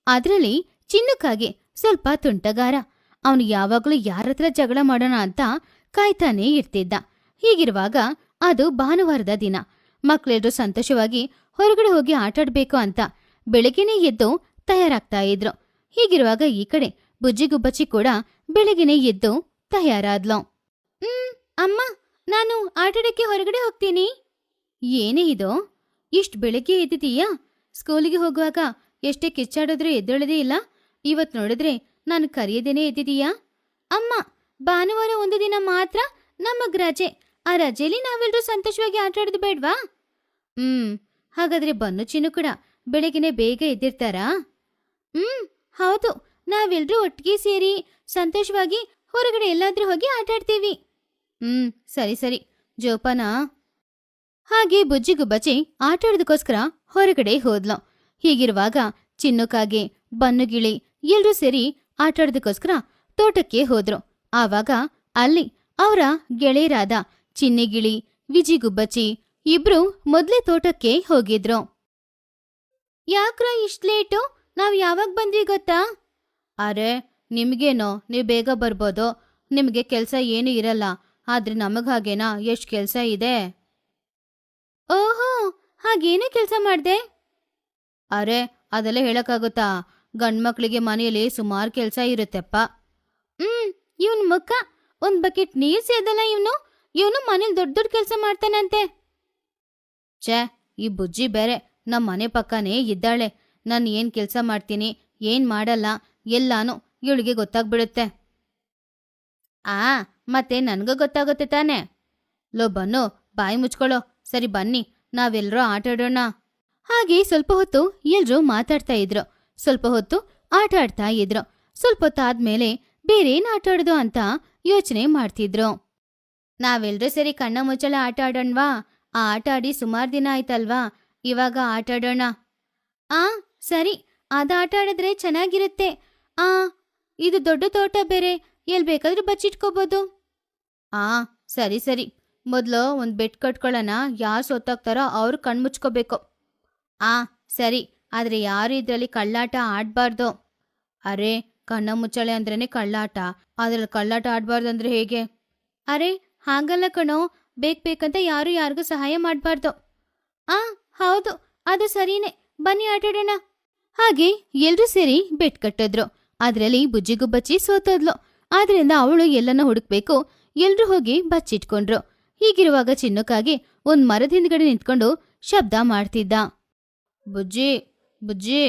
ಅದರಲ್ಲಿ ಚಿನ್ನುಕಾಗೆ ಸ್ವಲ್ಪ ತುಂಟಗಾರ. ಅವನು ಯಾವಾಗಲೂ ಯಾರತ್ರ ಜಗಳ ಮಾಡೋಣ ಅಂತ ಕಾಯ್ತಾನೇ ಇರ್ತಿದ್ದ. ಹೀಗಿರುವಾಗ ಅದು ಭಾನುವಾರದ ದಿನ. ಮಕ್ಕಳೆಲ್ಲರೂ ಸಂತೋಷವಾಗಿ ಹೊರಗಡೆ ಹೋಗಿ ಆಟಾಡ್ಬೇಕು ಅಂತ ಬೆಳಗ್ಗೆನೇ ಎದ್ದು ತಯಾರಾಗ್ತಾ ಇದ್ರು. ಹೀಗಿರುವಾಗ ಈ ಕಡೆ ಬುಜ್ಜಿಗುಬ್ಬಚ್ಚಿ ಕೂಡ ಬೆಳಗ್ಗೆನೇ ಎದ್ದು ತಯಾರಾದ್ಲು. ಅಮ್ಮ, ನಾನು ಆಟಾಡಕ್ಕೆ ಹೊರಗಡೆ ಹೋಗ್ತೀನಿ. ಏನೇ ಇದು, ಇಷ್ಟು ಬೆಳಗ್ಗೆ ಎದ್ದಿದೀಯಾ? ಸ್ಕೂಲಿಗೆ ಹೋಗುವಾಗ ಎಷ್ಟೇ ಕಿಚ್ಚಾಡಿದ್ರೂ ಎದ್ದೇಳದೇ ಇಲ್ಲ. ಇವತ್ತು ನೋಡಿದ್ರೆ ನಾನು ಕರೆಯದೇನೆ ಎದ್ದಿದೀಯಾ? ಅಮ್ಮ, ಭಾನುವಾರ ಒಂದು ದಿನ ಮಾತ್ರ ನಮಗ್ ರಜೆ. ಆ ರಜೆಯಲ್ಲಿ ನಾವೆಲ್ಲರೂ ಸಂತೋಷವಾಗಿ ಆಟಾಡೋದು ಬೇಡ್ವಾ? ಹಾಗಾದ್ರೆ ಬನ್ನು ಚಿನ್ನು ಕೂಡ ಬೆಳಗ್ಗೆನೆ ಬೇಗ ಎದ್ದಿರ್ತಾರಾ? ಹೌದು, ನಾವೆಲ್ಲರೂ ಒಟ್ಟಿಗೆ ಸೇರಿ ಸಂತೋಷವಾಗಿ ಹೊರಗಡೆ ಎಲ್ಲಾದ್ರೂ ಹೋಗಿ ಆಟಾಡ್ತೀವಿ. ಸರಿ ಸರಿ, ಜೋಪಾನ. ಹಾಗೆ ಬುಜ್ಜಿಗುಬ್ಬಚ್ಚಿ ಆಟಾಡೋದಕ್ಕೋಸ್ಕರ ಹೊರಗಡೆ ಹೋದ್ಲು. ಹೀಗಿರುವಾಗ ಚಿನ್ನುಕಾಗೆ, ಬನ್ನುಗಿಳಿ ಎಲ್ರೂ ಸೇರಿ ಆಟಾಡೋದಕ್ಕೋಸ್ಕರ ತೋಟಕ್ಕೆ ಹೋದ್ರು. ಆವಾಗ ಅಲ್ಲಿ ಅವರ ಗೆಳೆಯರಾದ ಚಿನ್ನಿಗಿಳಿ, ವಿಜಿಗುಬ್ಬಚ್ಚಿ ಇಬ್ರು ಮೊದ್ಲೇ ತೋಟಕ್ಕೆ ಹೋಗಿದ್ರು. ಯಾಕ್ರೋ ಇಷ್ಟ್ ಲೇಟು? ನಾವ್ ಯಾವಾಗ ಬಂದ್ವಿ ಗೊತ್ತಾ? ಅರೆ, ನಿಮ್ಗೇನೋ, ನೀವ್ ಬೇಗ ಬರ್ಬೋದು. ನಿಮ್ಗೆ ಕೆಲ್ಸ ಏನು ಇರಲ್ಲ. ಆದ್ರೆ ನಮಗ್ ಹಾಗೇನಾ, ಎಷ್ಟ್ ಕೆಲ್ಸ ಇದೆ. ಓಹೋ, ಹಾಗೇನು ಕೆಲ್ಸ ಮಾಡ್ದೆ? ಅರೆ, ಅದೆಲ್ಲ ಹೇಳಕ್ಕಾಗುತ್ತಾ? ಗಂಡ್ಮಕ್ಳಿಗೆ ಮನೆಯಲ್ಲಿ ಸುಮಾರು ಕೆಲ್ಸ ಇರುತ್ತೆಪ್ಪ. ಇವನ್ ಮುಖ, ಒಂದ್ ಬಕೆಟ್ ನೀರ್ ಸೇದಲ್ಲ ಇವನು ಮನೇಲಿ ದೊಡ್ಡ ದೊಡ್ಡ ಕೆಲ್ಸ ಮಾಡ್ತಾನಂತೆ. ಛೇ, ಈ ಬುಜ್ಜಿ ಬೇರೆ ನಮ್ಮ ಮನೆ ಪಕ್ಕನೇ ಇದ್ದಾಳೆ. ನಾನು ಏನ್ ಕೆಲ್ಸ ಮಾಡ್ತೀನಿ, ಏನ್ ಮಾಡಲ್ಲ ಎಲ್ಲಾನು ಇವಳಿಗೆ ಗೊತ್ತಾಗ್ಬಿಡುತ್ತೆ. ಮತ್ತೆ ನನ್ಗೂ ಗೊತ್ತಾಗುತ್ತೆ ತಾನೆ. ಲೋ ಬನ್ನು, ಬಾಯಿ ಮುಚ್ಕೊಳ್ಳೋ. ಸರಿ ಬನ್ನಿ, ನಾವೆಲ್ಲರೂ ಆಟಾಡೋಣ. ಹಾಗೆ ಸ್ವಲ್ಪ ಹೊತ್ತು ಎಲ್ರೂ ಮಾತಾಡ್ತಾ ಇದ್ರು. ಸ್ವಲ್ಪ ಹೊತ್ತು ಆಟ ಆಡ್ತಾ ಇದ್ರು. ಸ್ವಲ್ಪ ಹೊತ್ತಾದ್ಮೇಲೆ ಬೇರೇನ್ ಆಟಾಡೋದು ಅಂತ ಯೋಚನೆ ಮಾಡ್ತಿದ್ರು. ನಾವೆಲ್ಲರೂ ಸರಿ ಕಣ್ಣ ಮುಚ್ಚಳ ಆಟ ಆಡೋಣವಾ? ಆ ಆಟ ಆಡಿ ಸುಮಾರು ದಿನ ಆಯ್ತಲ್ವಾ, ಇವಾಗ ಆಟಾಡೋಣ. ಸರಿ, ಅದ ಆಟ ಆಡಿದ್ರೆ ಚೆನ್ನಾಗಿರುತ್ತೆ. ಇದು ದೊಡ್ಡ ತೋಟ ಬೇರೆ, ಎಲ್ಲಿ ಬೇಕಾದ್ರೂ ಬಚ್ಚಿಟ್ಕೋಬೋದು. ಸರಿ ಸರಿ, ಮೊದಲು ಒಂದು ಬೆಟ್ ಕಟ್ಕೊಳ್ಳೋಣ. ಯಾರು ಸೋತಾಗ್ತಾರೋ ಅವ್ರು ಕಣ್ಮುಚ್ಕೋಬೇಕು. ಸರಿ, ಆದರೆ ಯಾರು ಇದರಲ್ಲಿ ಕಳ್ಳಾಟ ಆಡಬಾರ್ದು. ಅರೆ, ಕಣ್ಣ ಮುಚ್ಚಳೆ ಅಂದ್ರೇನೆ ಕಳ್ಳಾಟ, ಅದ್ರಲ್ಲಿ ಕಳ್ಳಾಟ ಆಡಬಾರ್ದು ಅಂದ್ರೆ ಹೇಗೆ? ಅರೆ ಹಾಗಲ್ಲ ಕಣೋ, ಬೇಕಂತ ಯಾರು ಯಾರಿಗೂ ಸಹಾಯ ಮಾಡಬಾರ್ದು. ಹೌದು, ಅದು ಸರಿನೇ. ಬನ್ನಿ ಆಟಾಡೋಣ. ಹಾಗೆ ಎಲ್ರೂ ಸೇರಿ ಬೆಟ್ ಕಟ್ಟಿದ್ರು. ಅದರಲ್ಲಿ ಬುಜ್ಜಿಗುಬ್ಬಚ್ಚಿ ಸೋತದ್ಲು. ಆದ್ರಿಂದ ಅವಳು ಎಲ್ಲನ್ನ ಹುಡುಕ್ಬೇಕು. ಎಲ್ರೂ ಹೋಗಿ ಬಚ್ಚಿಟ್ಕೊಂಡ್ರು. ಹೀಗಿರುವಾಗ ಚಿನ್ನುಕಾಗಿ ಒಂದ್ ಮರದ ಹಿಂದ್ಗಡೆ ನಿಂತ್ಕೊಂಡು ಶಬ್ದ ಮಾಡ್ತಿದ್ದ. ಬುಜ್ಜಿ ಬುಜ್ಜಿ